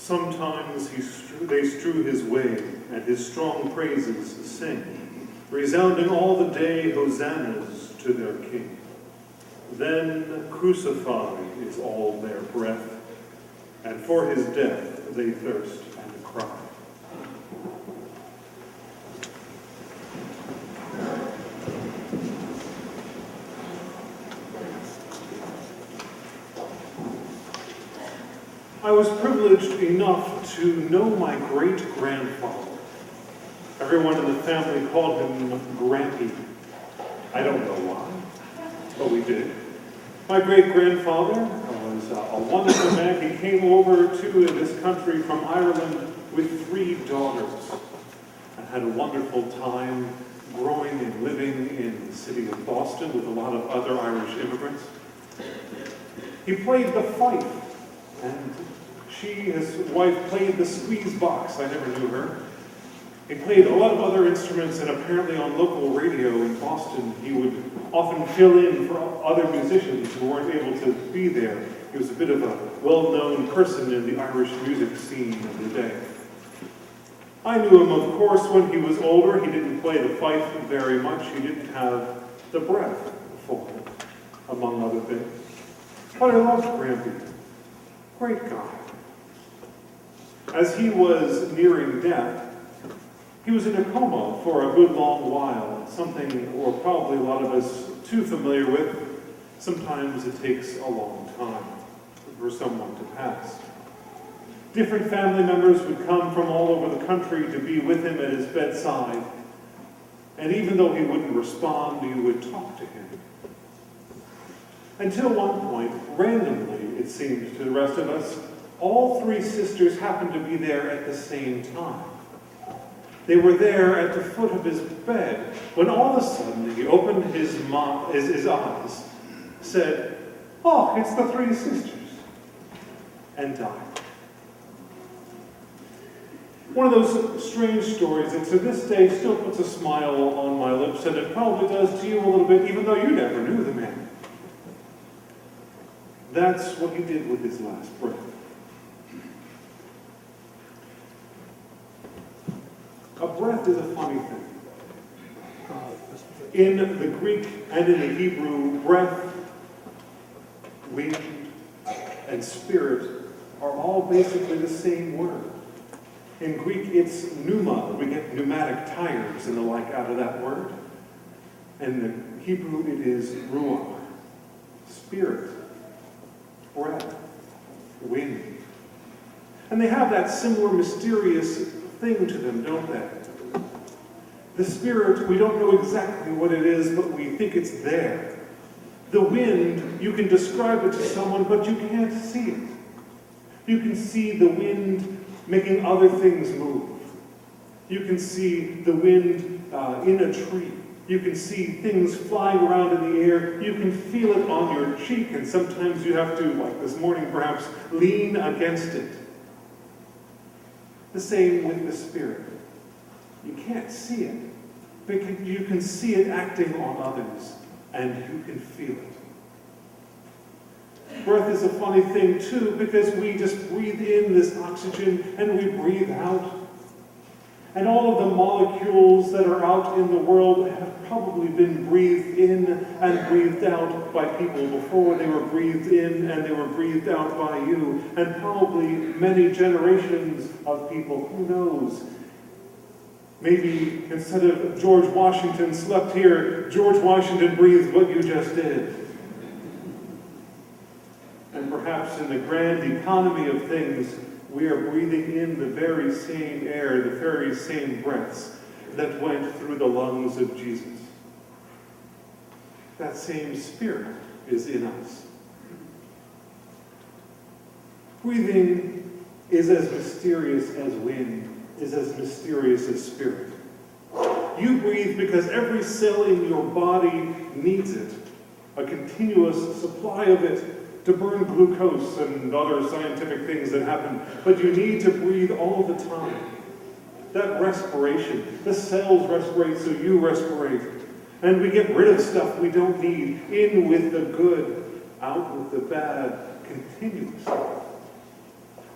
Sometimes they strew his way, and his strong praises sing, resounding all the day hosannas to their King. Then crucified is all their breath, and for his death they thirst and cry. I was privileged enough to know my great-grandfather. Everyone in the family called him Grampy. I don't know why, but we did. My great-grandfather was a wonderful man. He came over to this country from Ireland with 3 daughters and had a wonderful time growing and living in the city of Boston with a lot of other Irish immigrants. He played the fife, and his wife, played the squeeze box. I never knew her. He played a lot of other instruments, and apparently on local radio in Boston, he would often fill in for other musicians who weren't able to be there. He was a bit of a well-known person in the Irish music scene of the day. I knew him, of course, when he was older. He didn't play the fife very much. He didn't have the breath for it, among other things. But I loved Grampy. Great guy. As he was nearing death, he was in a coma for a good long while, something we're probably a lot of us too familiar with. Sometimes it takes a long time for someone to pass. Different family members would come from all over the country to be with him at his bedside, and even though he wouldn't respond, you would talk to him. Until one point, randomly, it seemed to the rest of us, all 3 sisters happened to be there at the same time. They were there at the foot of his bed when all of a sudden he opened his eyes, said, "Oh, it's the 3 sisters," and died. One of those strange stories that to this day still puts a smile on my lips, and it probably does to you a little bit, even though you never knew the man. That's what he did with his last breath. A breath is a funny thing. In the Greek and in the Hebrew, breath, wind, and spirit are all basically the same word. In Greek, it's pneuma. We get pneumatic tires and the like out of that word. In the Hebrew, it is ruach, spirit, breath, wind. And they have that similar mysterious thing to them, don't they? The spirit, we don't know exactly what it is, but we think it's there. The wind, you can describe it to someone, but you can't see it. You can see the wind making other things move. You can see the wind in a tree. You can see things flying around in the air. You can feel it on your cheek, and sometimes you have to, like this morning perhaps, lean against it. The same with the Spirit. You can't see it, but you can see it acting on others, and you can feel it. Breath is a funny thing, too, because we just breathe in this oxygen and we breathe out. And all of the molecules that are out in the world have probably been breathed in and breathed out by people before they were breathed in and they were breathed out by you. And probably many generations of people, who knows? Maybe instead of George Washington slept here, George Washington breathed what you just did. And perhaps in the grand economy of things, we are breathing in the very same air, the very same breaths that went through the lungs of Jesus. That same Spirit is in us. Breathing is as mysterious as wind, is as mysterious as spirit. You breathe because every cell in your body needs it, a continuous supply of it to burn glucose and other scientific things that happen, but you need to breathe all the time. That respiration, the cells respirate so you respirate, and we get rid of stuff we don't need, in with the good, out with the bad, continuously.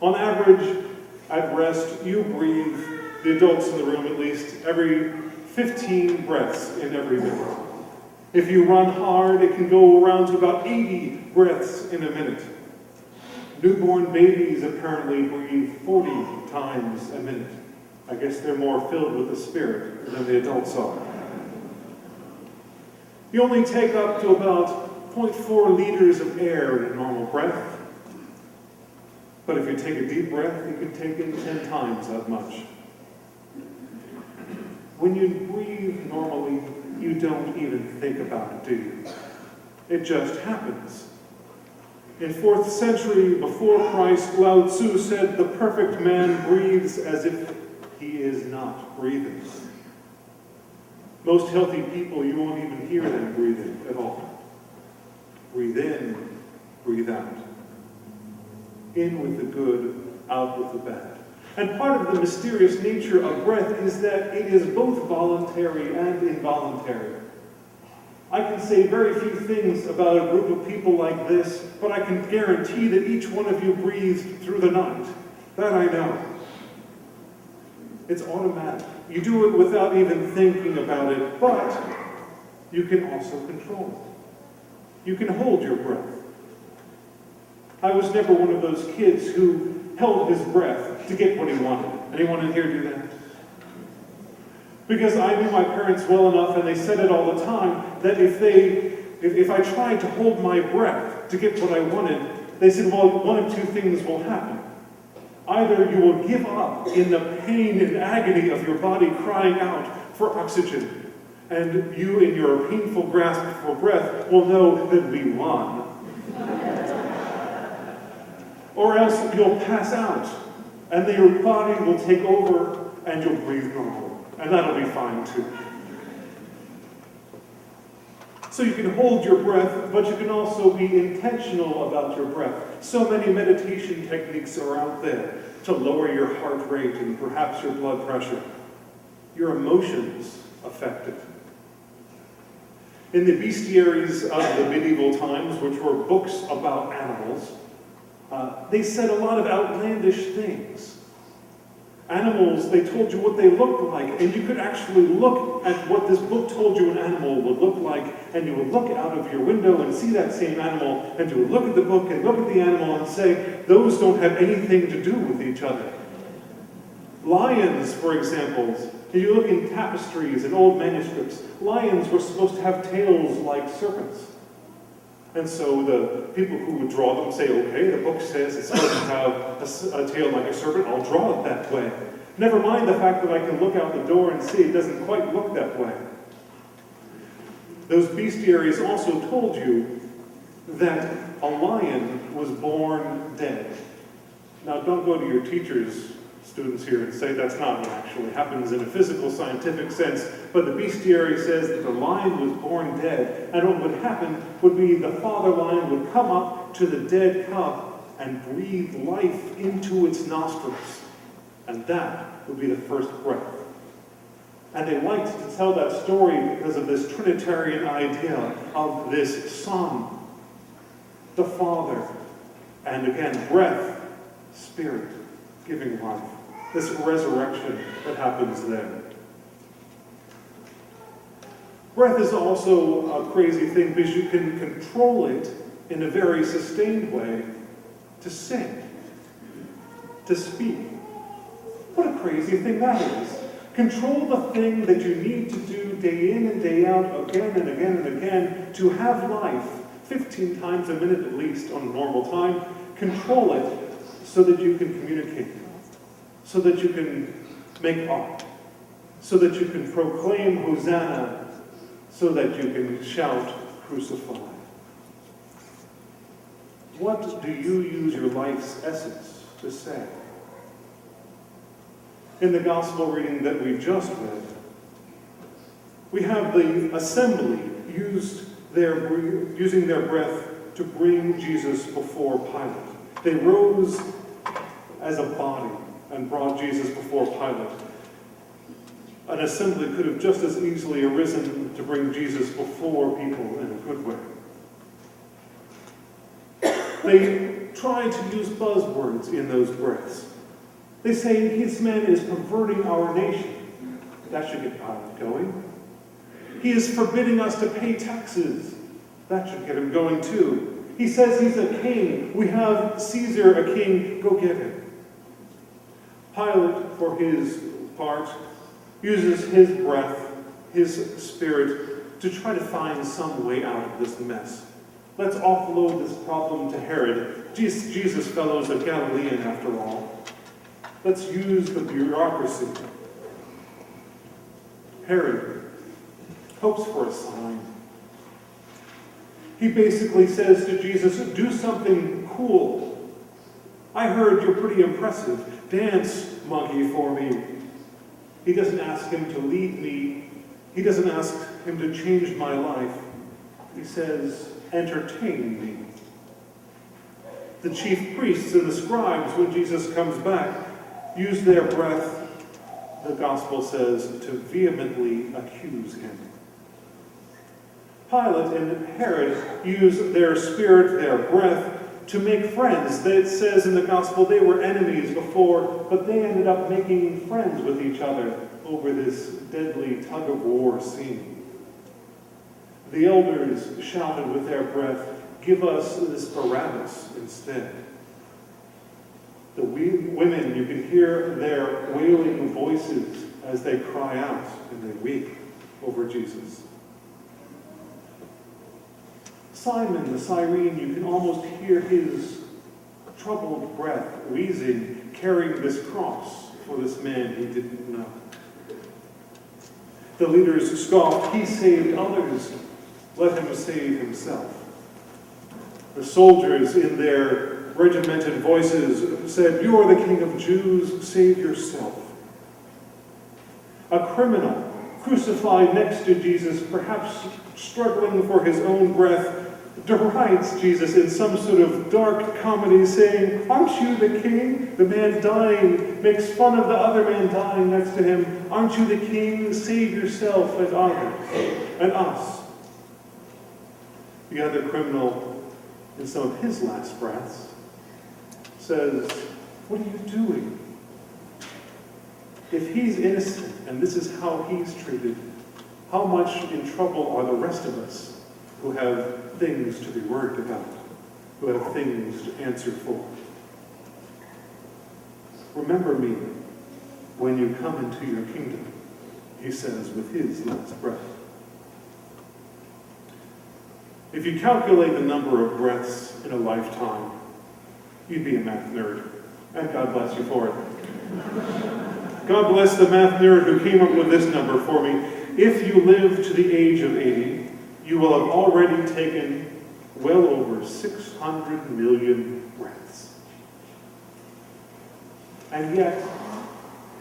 On average, At rest, you breathe, the adults in the room at least, every 15 breaths in every minute. If you run hard, it can go around to about 80 breaths in a minute. Newborn babies apparently breathe 40 times a minute. I guess they're more filled with the Spirit than the adults are. You only take up to about 0.4 liters of air in a normal breath. But if you take a deep breath, you can take in 10 times that much. When you breathe normally, you don't even think about it, do you? It just happens. In 4th century before Christ, Lao Tzu said, "The perfect man breathes as if he is not breathing." Most healthy people, you won't even hear them breathing at all. Breathe in, breathe out. In with the good, out with the bad. And part of the mysterious nature of breath is that it is both voluntary and involuntary. I can say very few things about a group of people like this, but I can guarantee that each one of you breathed through the night. That I know. It's automatic. You do it without even thinking about it, but you can also control it. You can hold your breath. I was never one of those kids who held his breath to get what he wanted. Anyone in here do that? Because I knew my parents well enough, and they said it all the time, that if I tried to hold my breath to get what I wanted, they said, well, one of two things will happen. Either you will give up in the pain and agony of your body crying out for oxygen, and you in your painful grasp for breath will know that we won. Or else you'll pass out, and then your body will take over, and you'll breathe normal. And that'll be fine too. So you can hold your breath, but you can also be intentional about your breath. So many meditation techniques are out there to lower your heart rate and perhaps your blood pressure. Your emotions affect it. In the bestiaries of the medieval times, which were books about animals, they said a lot of outlandish things. Animals, they told you what they looked like, and you could actually look at what this book told you an animal would look like, and you would look out of your window and see that same animal, and you would look at the book and look at the animal and say, those don't have anything to do with each other. Lions, for example, if you look in tapestries and old manuscripts, lions were supposed to have tails like serpents. And so the people who would draw them say, okay, the book says it's supposed to have a tail like a serpent, I'll draw it that way. Never mind the fact that I can look out the door and see it doesn't quite look that way. Those bestiaries also told you that a lion was born dead. Now don't go to your teachers, students here, and say that's not what actually happens in a physical, scientific sense, but the bestiary says that the lion was born dead, and what would happen would be the father lion would come up to the dead cub and breathe life into its nostrils, and that would be the first breath. And they liked to tell that story because of this Trinitarian idea of this Son, the Father, and again, breath, Spirit, giving life. This resurrection that happens there. Breath is also a crazy thing because you can control it in a very sustained way to sing, to speak. What a crazy thing that is. Control the thing that you need to do day in and day out, again and again and again, to have life 15 times a minute at least on normal time. Control it so that you can communicate, so that you can make art, so that you can proclaim Hosanna, so that you can shout crucify. What do you use your life's essence to say? In the gospel reading that we just read, we have the assembly using their breath to bring Jesus before Pilate. They rose as a body and brought Jesus before Pilate. An assembly could have just as easily arisen to bring Jesus before people in a good way. They tried to use buzzwords in those breaths. They say this man is perverting our nation. That should get Pilate going. He is forbidding us to pay taxes. That should get him going too. He says he's a king. We have Caesar, a king. Go get him. Pilate, for his part, uses his breath, his spirit, to try to find some way out of this mess. Let's offload this problem to Herod. Jesus, fellows, a Galilean after all. Let's use the bureaucracy. Herod hopes for a sign. He basically says to Jesus, do something cool. I heard you're pretty impressive. Dance, monkey, for me. He doesn't ask him to lead me. He doesn't ask him to change my life. He says, entertain me. The chief priests and the scribes, when Jesus comes back, use their breath, the gospel says, to vehemently accuse him. Pilate and Herod use their spirit, their breath, to make friends. It says in the gospel they were enemies before, but they ended up making friends with each other over this deadly tug-of-war scene. The elders shouted with their breath, give us this Barabbas instead. The women, you can hear their wailing voices as they cry out and they weep over Jesus. Simon the Cyrene, you can almost hear his troubled breath, wheezing, carrying this cross for this man he didn't know. The leaders scoffed, he saved others, let him save himself. The soldiers in their regimented voices said, you are the King of Jews, save yourself. A criminal crucified next to Jesus, perhaps struggling for his own breath, derides Jesus in some sort of dark comedy, saying, aren't you the king? The man dying makes fun of the other man dying next to him. Aren't you the king? Save yourself and others and us. The other criminal, in some of his last breaths, says, what are you doing? If he's innocent and this is how he's treated, how much in trouble are the rest of us who have things to be worried about, who have things to answer for? Remember me when you come into your kingdom, he says with his last breath. If you calculate the number of breaths in a lifetime, you'd be a math nerd. And God bless you for it. God bless the math nerd who came up with this number for me. If you live to the age of 80, you will have already taken well over 600 million breaths. And yet,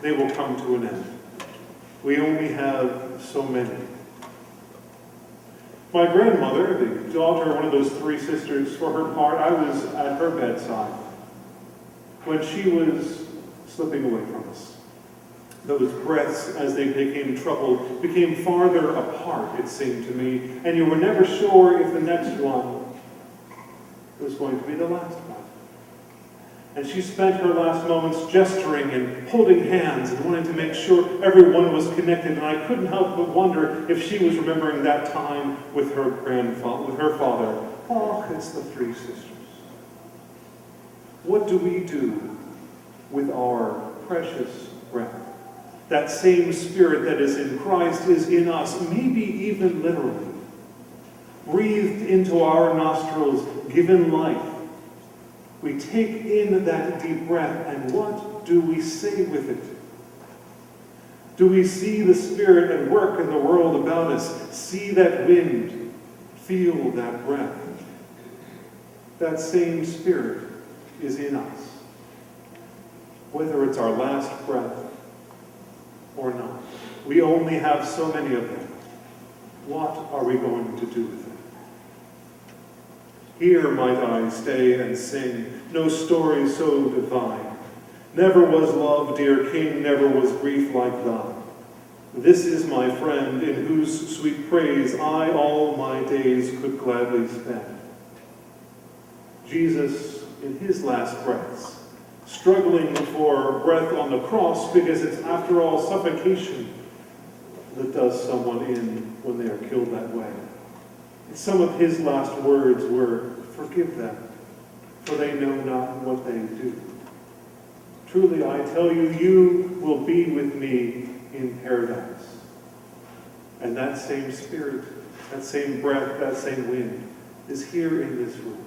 they will come to an end. We only have so many. My grandmother, the daughter of one of those three sisters, for her part, I was at her bedside when she was slipping away from us. Those breaths, as they became troubled, became farther apart, it seemed to me, and you were never sure if the next one was going to be the last one. And she spent her last moments gesturing and holding hands and wanting to make sure everyone was connected, and I couldn't help but wonder if she was remembering that time with her grandfather, with her father. Oh, it's the three sisters. What do we do with our precious breath? That same spirit that is in Christ is in us, maybe even literally. Breathed into our nostrils, given life. We take in that deep breath, and what do we say with it? Do we see the Spirit at work in the world about us? See that wind? Feel that breath? That same Spirit is in us. Whether it's our last breath or not. We only have so many of them. What are we going to do with them? Here might I stay and sing, no story so divine. Never was love, dear King, never was grief like thine. This is my friend, in whose sweet praise I all my days could gladly spend. Jesus, in his last breaths, struggling for breath on the cross, because it's, after all, suffocation that does someone in when they are killed that way. And some of his last words were, "Forgive them, for they know not what they do." Truly, I tell you, you will be with me in paradise. And that same Spirit, that same breath, that same wind is here in this room.